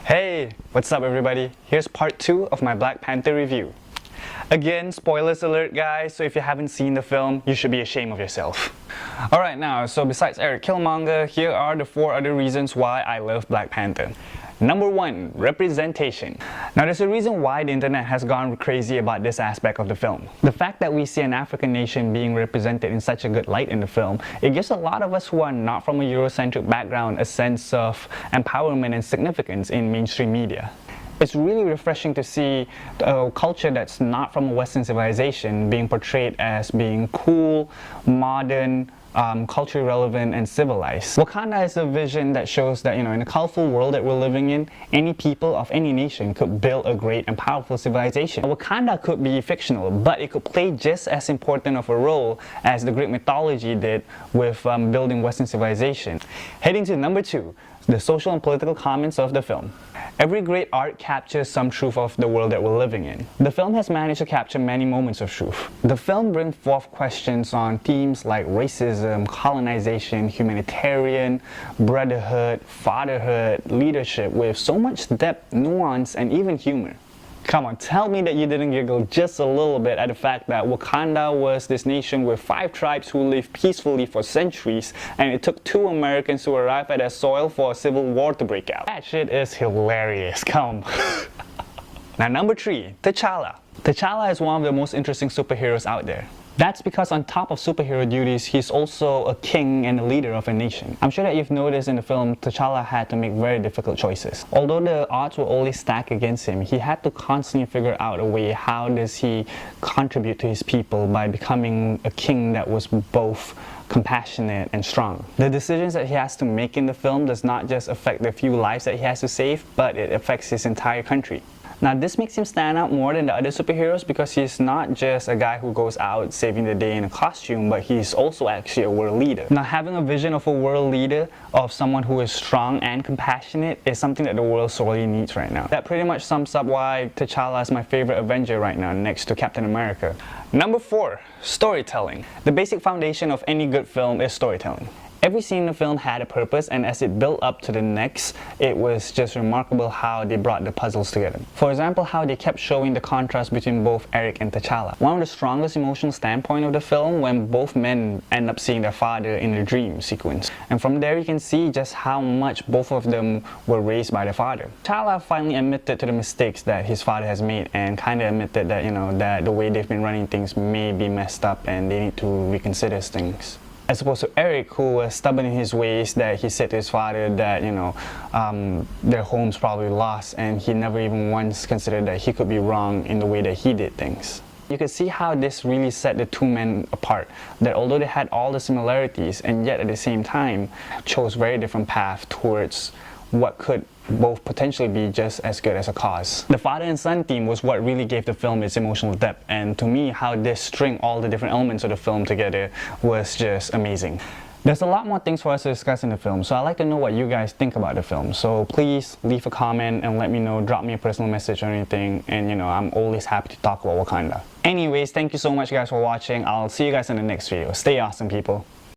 Hey, what's up everybody? Here's part 2 of my Black Panther review. Again, spoilers alert guys, so if you haven't seen the film, you should be ashamed of yourself. Alright now, so besides Eric Killmonger, here are the 4 other reasons why I love Black Panther. Number 1, representation. Now there's a reason why the internet has gone crazy about this aspect of the film. The fact that we see an African nation being represented in such a good light in the film, it gives a lot of us who are not from a Eurocentric background a sense of empowerment and significance in mainstream media. It's really refreshing to see a culture that's not from a Western civilization being portrayed as being cool, modern, culturally relevant and civilized. Wakanda is a vision that shows that, in a colorful world that we're living in, any people of any nation could build a great and powerful civilization. Wakanda could be fictional, but it could play just as important of a role as the Greek mythology did with building Western civilization. Heading to number 2, the social and political comments of the film. Every great art captures some truth of the world that we're living in. The film has managed to capture many moments of truth. The film brings forth questions on themes like racism, colonization, humanitarian, brotherhood, fatherhood, leadership with so much depth, nuance, and even humor. Come on, tell me that you didn't giggle just a little bit at the fact that Wakanda was this nation with 5 tribes who lived peacefully for centuries, and it took 2 Americans to arrive at their soil for a civil war to break out. That shit is hilarious, come. Now number 3, T'Challa. T'Challa is one of the most interesting superheroes out there. That's because on top of superhero duties, he's also a king and a leader of a nation. I'm sure that you've noticed in the film, T'Challa had to make very difficult choices. Although the odds were always stacked against him, he had to constantly figure out a way how does he contribute to his people by becoming a king that was both compassionate and strong. The decisions that he has to make in the film does not just affect the few lives that he has to save, but it affects his entire country. Now this makes him stand out more than the other superheroes because he's not just a guy who goes out saving the day in a costume, but he's also actually a world leader. Now having a vision of a world leader, of someone who is strong and compassionate, is something that the world sorely needs right now. That pretty much sums up why T'Challa is my favorite Avenger right now, next to Captain America. Number 4, storytelling. The basic foundation of any good film is storytelling. Every scene in the film had a purpose, and as it built up to the next, it was just remarkable how they brought the puzzles together. For example, how they kept showing the contrast between both Eric and T'Challa. One of the strongest emotional standpoint of the film when both men end up seeing their father in the dream sequence. And from there you can see just how much both of them were raised by their father. T'Challa finally admitted to the mistakes that his father has made and kind of admitted that, that the way they've been running things may be messed up and they need to reconsider things. As opposed to Eric, who was stubborn in his ways, that he said to his father that, their home's probably lost, and he never even once considered that he could be wrong in the way that he did things. You can see how this really set the 2 men apart, that although they had all the similarities, and yet at the same time chose very different paths towards what could both potentially be just as good as a cause. The father and son theme was what really gave the film its emotional depth, and to me how this string all the different elements of the film together was just amazing. There's a lot more things for us to discuss in the film, so I'd like to know what you guys think about the film. So please leave a comment and let me know, drop me a personal message or anything, and I'm always happy to talk about Wakanda. Anyways, thank you so much guys for watching. I'll see you guys in the next video. Stay awesome people.